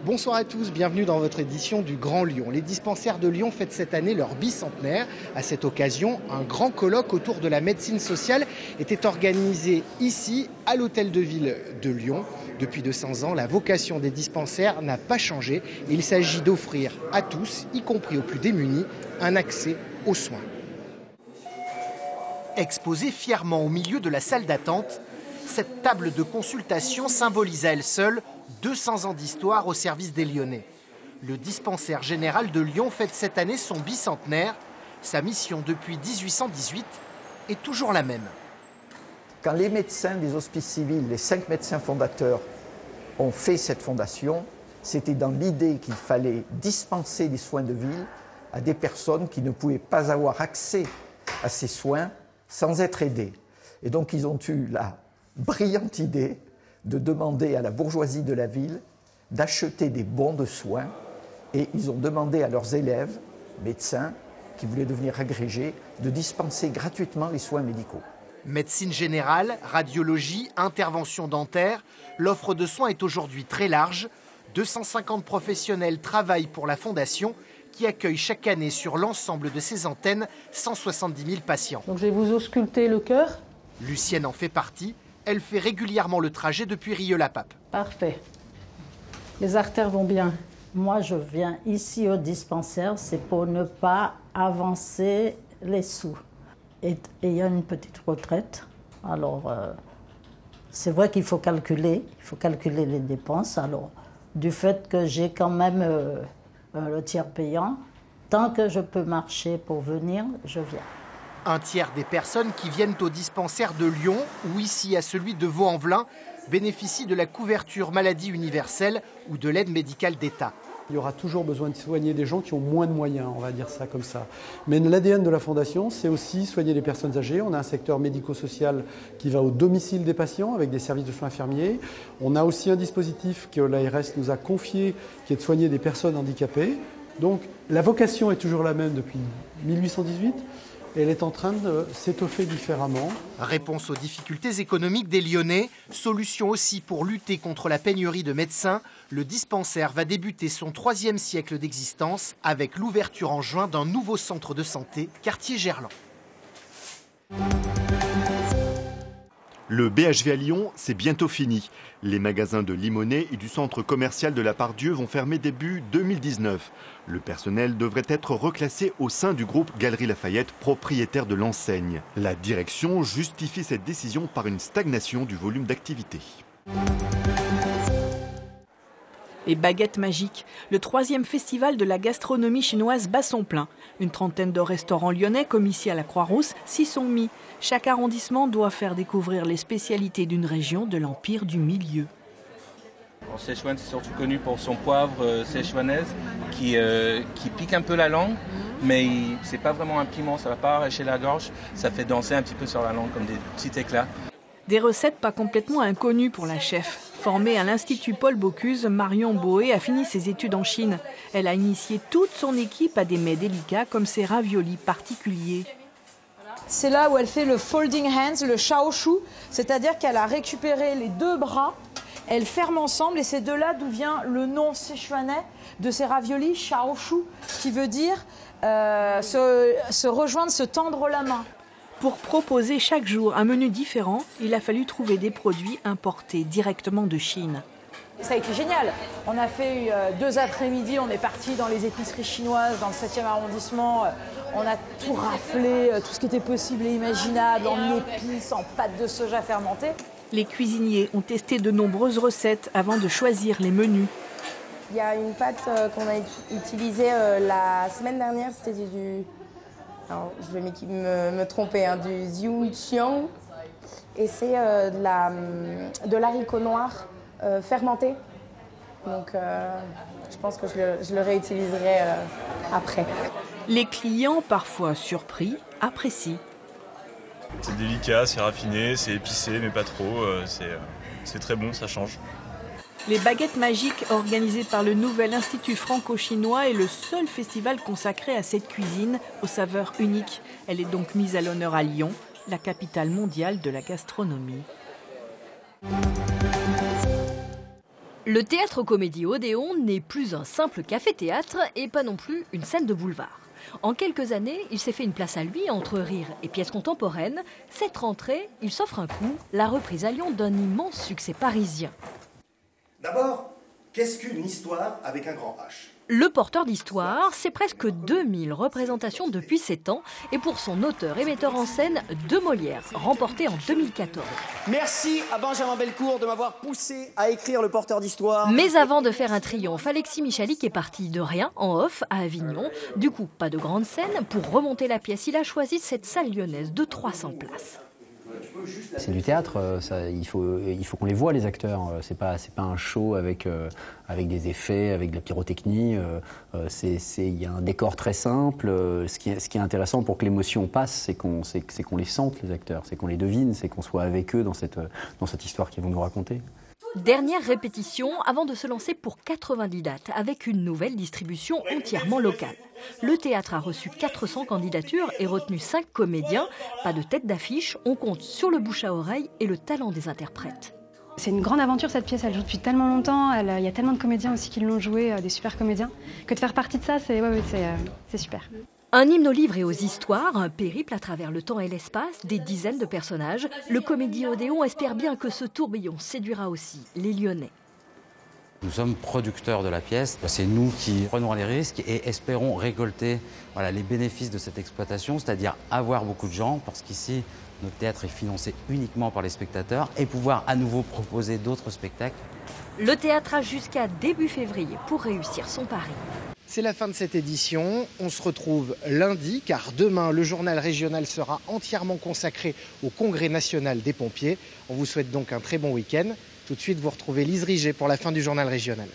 Bonsoir à tous, bienvenue dans votre édition du Grand Lyon. Les dispensaires de Lyon fêtent cette année leur bicentenaire. À cette occasion, un grand colloque autour de la médecine sociale était organisé ici, à l'Hôtel de Ville de Lyon. Depuis 200 ans, la vocation des dispensaires n'a pas changé. Il s'agit d'offrir à tous, y compris aux plus démunis, un accès aux soins. Exposée fièrement au milieu de la salle d'attente, cette table de consultation symbolise à elle seule 200 ans d'histoire au service des Lyonnais. Le dispensaire général de Lyon fête cette année son bicentenaire. Sa mission depuis 1818 est toujours la même. Quand les médecins des hospices civils, les 5 médecins fondateurs, ont fait cette fondation, c'était dans l'idée qu'il fallait dispenser des soins de ville à des personnes qui ne pouvaient pas avoir accès à ces soins sans être aidées. Et donc ils ont eu la brillante idée de demander à la bourgeoisie de la ville d'acheter des bons de soins, et ils ont demandé à leurs élèves, médecins, qui voulaient devenir agrégés, de dispenser gratuitement les soins médicaux. Médecine générale, radiologie, intervention dentaire, l'offre de soins est aujourd'hui très large. 250 professionnels travaillent pour la Fondation qui accueille chaque année sur l'ensemble de ses antennes 170 000 patients. Donc je vais vous ausculter le cœur. Lucienne en fait partie. Elle fait régulièrement le trajet depuis Rieux-la-Pape. Parfait. Les artères vont bien. Moi, je viens ici au dispensaire, c'est pour ne pas avancer les sous. Et il y a une petite retraite. Alors, c'est vrai qu'il faut calculer les dépenses. Alors, du fait que j'ai quand même le tiers payant, tant que je peux marcher pour venir, je viens. Un tiers des personnes qui viennent au dispensaire de Lyon ou ici à celui de Vaux-en-Velin bénéficient de la couverture maladie universelle ou de l'aide médicale d'État. Il y aura toujours besoin de soigner des gens qui ont moins de moyens, on va dire ça comme ça. Mais l'ADN de la Fondation, c'est aussi soigner les personnes âgées. On a un secteur médico-social qui va au domicile des patients avec des services de soins infirmiers. On a aussi un dispositif que l'ARS nous a confié qui est de soigner des personnes handicapées. Donc la vocation est toujours la même depuis 1818. Elle est en train de s'étoffer différemment. Réponse aux difficultés économiques des Lyonnais, solution aussi pour lutter contre la pénurie de médecins. Le dispensaire va débuter son 3e siècle d'existence avec l'ouverture en juin d'un nouveau centre de santé, quartier Gerland. Le BHV à Lyon, c'est bientôt fini. Les magasins de Limonest et du centre commercial de la Part-Dieu vont fermer début 2019. Le personnel devrait être reclassé au sein du groupe Galeries Lafayette, propriétaire de l'enseigne. La direction justifie cette décision par une stagnation du volume d'activité. Les baguettes magiques, le 3e festival de la gastronomie chinoise bat son plein. Une trentaine de restaurants lyonnais, comme ici à la Croix-Rousse, s'y sont mis. Chaque arrondissement doit faire découvrir les spécialités d'une région de l'Empire du Milieu. Sichuan, c'est surtout connu pour son poivre sichuanaise qui pique un peu la langue, mais c'est pas vraiment un piment, ça va pas arracher la gorge, ça fait danser un petit peu sur la langue comme des petits éclats. Des recettes pas complètement inconnues pour la chef. Formée à l'Institut Paul Bocuse, Marion Boé a fini ses études en Chine. Elle a initié toute son équipe à des mets délicats comme ces raviolis particuliers. C'est là où elle fait le folding hands, le shaoshu, c'est-à-dire qu'elle a récupéré les 2 bras, elle ferme ensemble, et c'est de là d'où vient le nom sichuanais de ces raviolis, shaoshu, qui veut dire se rejoindre, se tendre la main. Pour proposer chaque jour un menu différent, il a fallu trouver des produits importés directement de Chine. Ça a été génial. On a fait 2 après-midi, on est parti dans les épiceries chinoises, dans le 7e arrondissement. On a tout raflé, tout ce qui était possible et imaginable, en épices, en pâte de soja fermentée. Les cuisiniers ont testé de nombreuses recettes avant de choisir les menus. Il y a une pâte qu'on a utilisée la semaine dernière, c'était du... Alors, je vais me tromper, hein, du Xiuqiang. Et c'est de l'haricot noir fermenté. Donc je pense que je le réutiliserai après. Les clients, parfois surpris, apprécient. C'est délicat, c'est raffiné, c'est épicé, mais pas trop. C'est très bon, ça change. Les baguettes magiques, organisées par le Nouvel Institut franco-chinois, est le seul festival consacré à cette cuisine aux saveurs uniques. Elle est donc mise à l'honneur à Lyon, la capitale mondiale de la gastronomie. Le théâtre Comédie Odéon n'est plus un simple café-théâtre et pas non plus une scène de boulevard. En quelques années, il s'est fait une place à lui entre rire et pièces contemporaines. Cette rentrée, il s'offre un coup, la reprise à Lyon d'un immense succès parisien. D'abord, qu'est-ce qu'une histoire avec un grand H ? Le porteur d'histoire, c'est presque 2000 représentations depuis 7 ans et pour son auteur et metteur en scène de Molière, remporté en 2014. Merci à Benjamin Bellecour de m'avoir poussé à écrire Le porteur d'histoire. Mais avant de faire un triomphe, Alexis Michalik est parti de rien en off à Avignon. Du coup, pas de grande scène. Pour remonter la pièce, il a choisi cette salle lyonnaise de 300 places. C'est du théâtre, il faut qu'on les voit les acteurs. C'est pas un show avec des effets, avec de la pyrotechnie. Il y a un décor très simple. Ce qui est intéressant pour que l'émotion passe, c'est qu'on les sente les acteurs, c'est qu'on les devine, c'est qu'on soit avec eux dans cette histoire qu'ils vont nous raconter. Dernière répétition avant de se lancer pour 90 dates avec une nouvelle distribution entièrement locale. Le théâtre a reçu 400 candidatures et retenu 5 comédiens. Pas de tête d'affiche, on compte sur le bouche à oreille et le talent des interprètes. C'est une grande aventure cette pièce, elle joue depuis tellement longtemps, il y a tellement de comédiens aussi qui l'ont jouée, des super comédiens, que de faire partie de ça, c'est super. Un hymne aux livres et aux histoires, un périple à travers le temps et l'espace, des dizaines de personnages. Le Comédie Odéon espère bien que ce tourbillon séduira aussi les Lyonnais. Nous sommes producteurs de la pièce, c'est nous qui prenons les risques et espérons récolter les bénéfices de cette exploitation, c'est-à-dire avoir beaucoup de gens, parce qu'ici, notre théâtre est financé uniquement par les spectateurs, et pouvoir à nouveau proposer d'autres spectacles. Le théâtre a jusqu'à début février pour réussir son pari. C'est la fin de cette édition. On se retrouve lundi, car demain, le journal régional sera entièrement consacré au Congrès national des pompiers. On vous souhaite donc un très bon week-end. Tout de suite, vous retrouvez Lise Riget pour la fin du journal régional.